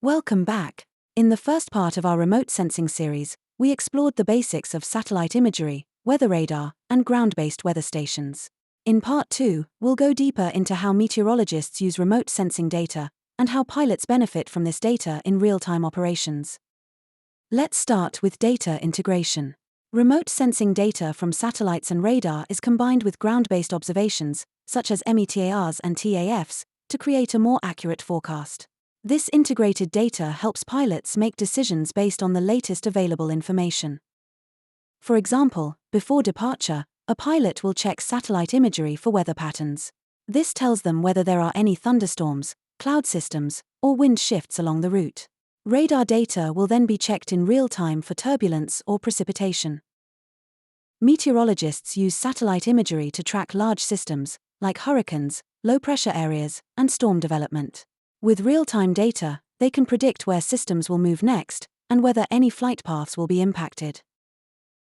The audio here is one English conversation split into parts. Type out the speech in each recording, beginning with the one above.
Welcome back. In the first part of our remote sensing series, we explored the basics of satellite imagery, weather radar, and ground-based weather stations. In part 2, we'll go deeper into how meteorologists use remote sensing data, and how pilots benefit from this data in real-time operations. Let's start with data integration. Remote sensing data from satellites and radar is combined with ground-based observations, such as METARs and TAFs, to create a more accurate forecast. This integrated data helps pilots make decisions based on the latest available information. For example, before departure, a pilot will check satellite imagery for weather patterns. This tells them whether there are any thunderstorms, cloud systems, or wind shifts along the route. Radar data will then be checked in real time for turbulence or precipitation. Meteorologists use satellite imagery to track large systems, like hurricanes, low-pressure areas, and storm development. With real-time data, they can predict where systems will move next, and whether any flight paths will be impacted.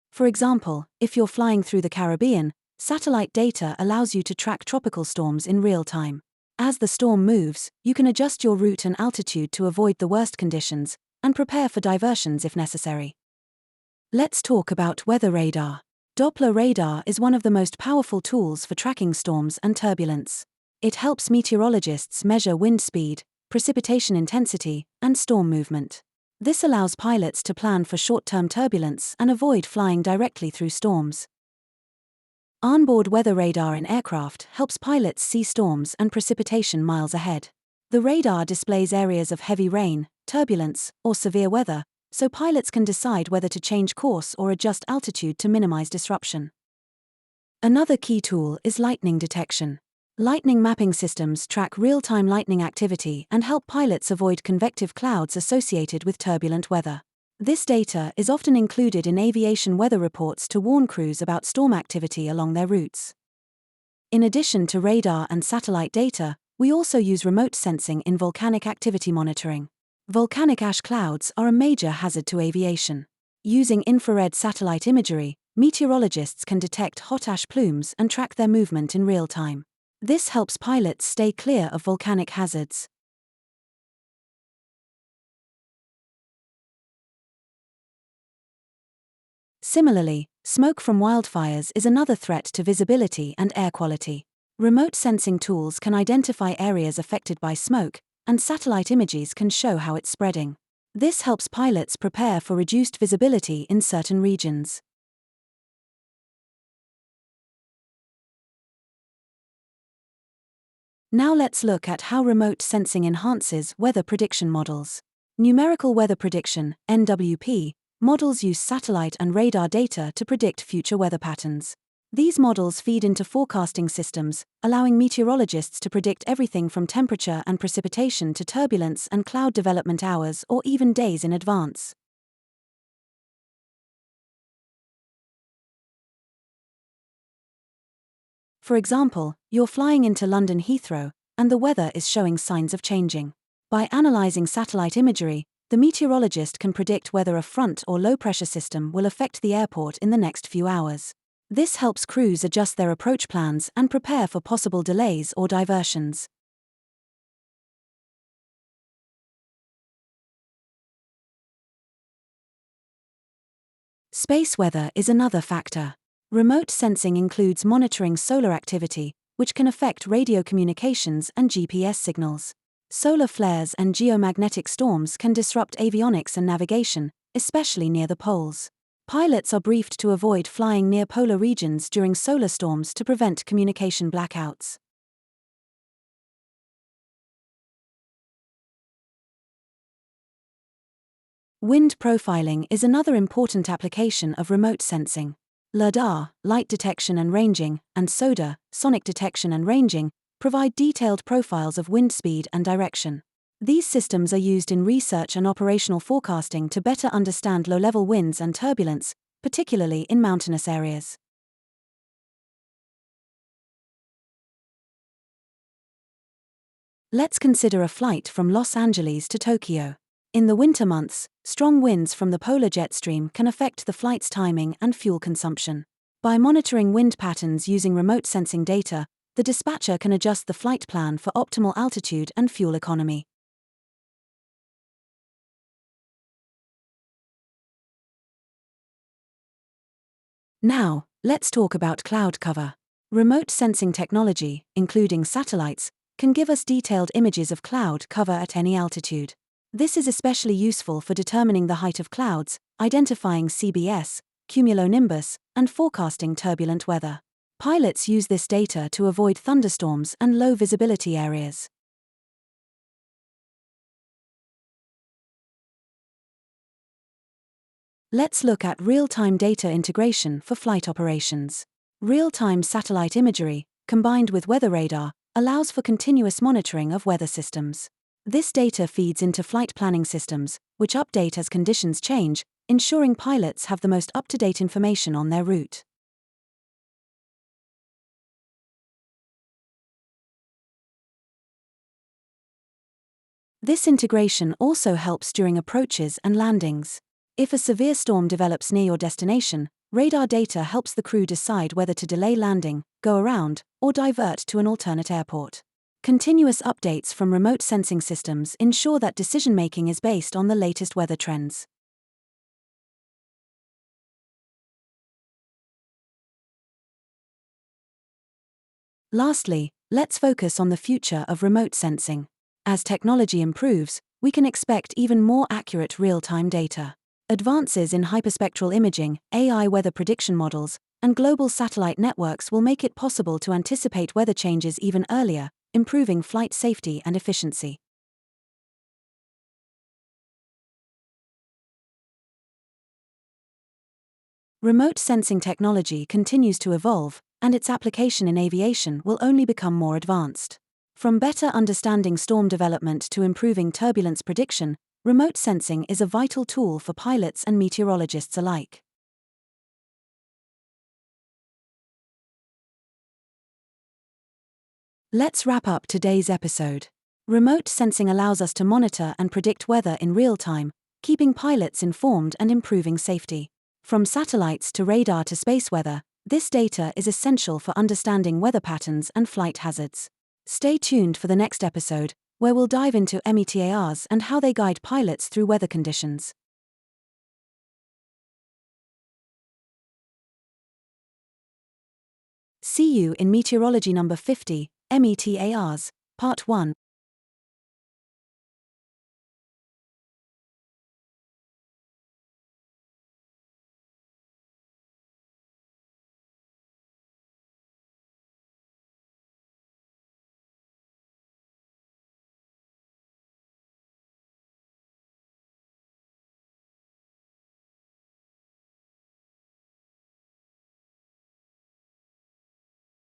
For example, if you're flying through the Caribbean, satellite data allows you to track tropical storms in real time. As the storm moves, you can adjust your route and altitude to avoid the worst conditions, and prepare for diversions if necessary. Let's talk about weather radar. Doppler radar is one of the most powerful tools for tracking storms and turbulence. It helps meteorologists measure wind speed, precipitation intensity, and storm movement. This allows pilots to plan for short-term turbulence and avoid flying directly through storms. Onboard weather radar in aircraft helps pilots see storms and precipitation miles ahead. The radar displays areas of heavy rain, turbulence, or severe weather, so pilots can decide whether to change course or adjust altitude to minimize disruption. Another key tool is lightning detection. Lightning mapping systems track real-time lightning activity and help pilots avoid convective clouds associated with turbulent weather. This data is often included in aviation weather reports to warn crews about storm activity along their routes. In addition to radar and satellite data, we also use remote sensing in volcanic activity monitoring. Volcanic ash clouds are a major hazard to aviation. Using infrared satellite imagery, meteorologists can detect hot ash plumes and track their movement in real time. This helps pilots stay clear of volcanic hazards. Similarly, smoke from wildfires is another threat to visibility and air quality. Remote sensing tools can identify areas affected by smoke, and satellite images can show how it's spreading. This helps pilots prepare for reduced visibility in certain regions. Now let's look at how remote sensing enhances weather prediction models. Numerical weather prediction, NWP, models use satellite and radar data to predict future weather patterns. These models feed into forecasting systems, allowing meteorologists to predict everything from temperature and precipitation to turbulence and cloud development hours or even days in advance. For example, you're flying into London Heathrow, and the weather is showing signs of changing. By analyzing satellite imagery, the meteorologist can predict whether a front or low-pressure system will affect the airport in the next few hours. This helps crews adjust their approach plans and prepare for possible delays or diversions. Space weather is another factor. Remote sensing includes monitoring solar activity, which can affect radio communications and GPS signals. Solar flares and geomagnetic storms can disrupt avionics and navigation, especially near the poles. Pilots are briefed to avoid flying near polar regions during solar storms to prevent communication blackouts. Wind profiling is another important application of remote sensing. LiDAR, light detection and ranging, and SODA, sonic detection and ranging, provide detailed profiles of wind speed and direction. These systems are used in research and operational forecasting to better understand low-level winds and turbulence, particularly in mountainous areas. Let's consider a flight from Los Angeles to Tokyo. In the winter months, strong winds from the polar jet stream can affect the flight's timing and fuel consumption. By monitoring wind patterns using remote sensing data, the dispatcher can adjust the flight plan for optimal altitude and fuel economy. Now, let's talk about cloud cover. Remote sensing technology, including satellites, can give us detailed images of cloud cover at any altitude. This is especially useful for determining the height of clouds, identifying CBS, cumulonimbus, and forecasting turbulent weather. Pilots use this data to avoid thunderstorms and low visibility areas. Let's look at real-time data integration for flight operations. Real-time satellite imagery, combined with weather radar, allows for continuous monitoring of weather systems. This data feeds into flight planning systems, which update as conditions change, ensuring pilots have the most up-to-date information on their route. This integration also helps during approaches and landings. If a severe storm develops near your destination, radar data helps the crew decide whether to delay landing, go around, or divert to an alternate airport. Continuous updates from remote sensing systems ensure that decision-making is based on the latest weather trends. Lastly, let's focus on the future of remote sensing. As technology improves, we can expect even more accurate real-time data. Advances in hyperspectral imaging, AI weather prediction models, and global satellite networks will make it possible to anticipate weather changes even earlier, improving flight safety and efficiency. Remote sensing technology continues to evolve, and its application in aviation will only become more advanced. From better understanding storm development to improving turbulence prediction, remote sensing is a vital tool for pilots and meteorologists alike. Let's wrap up today's episode. Remote sensing allows us to monitor and predict weather in real time, keeping pilots informed and improving safety. From satellites to radar to space weather, this data is essential for understanding weather patterns and flight hazards. Stay tuned for the next episode, where we'll dive into METARs and how they guide pilots through weather conditions. See you in Meteorology number 50, METARs, Part 1.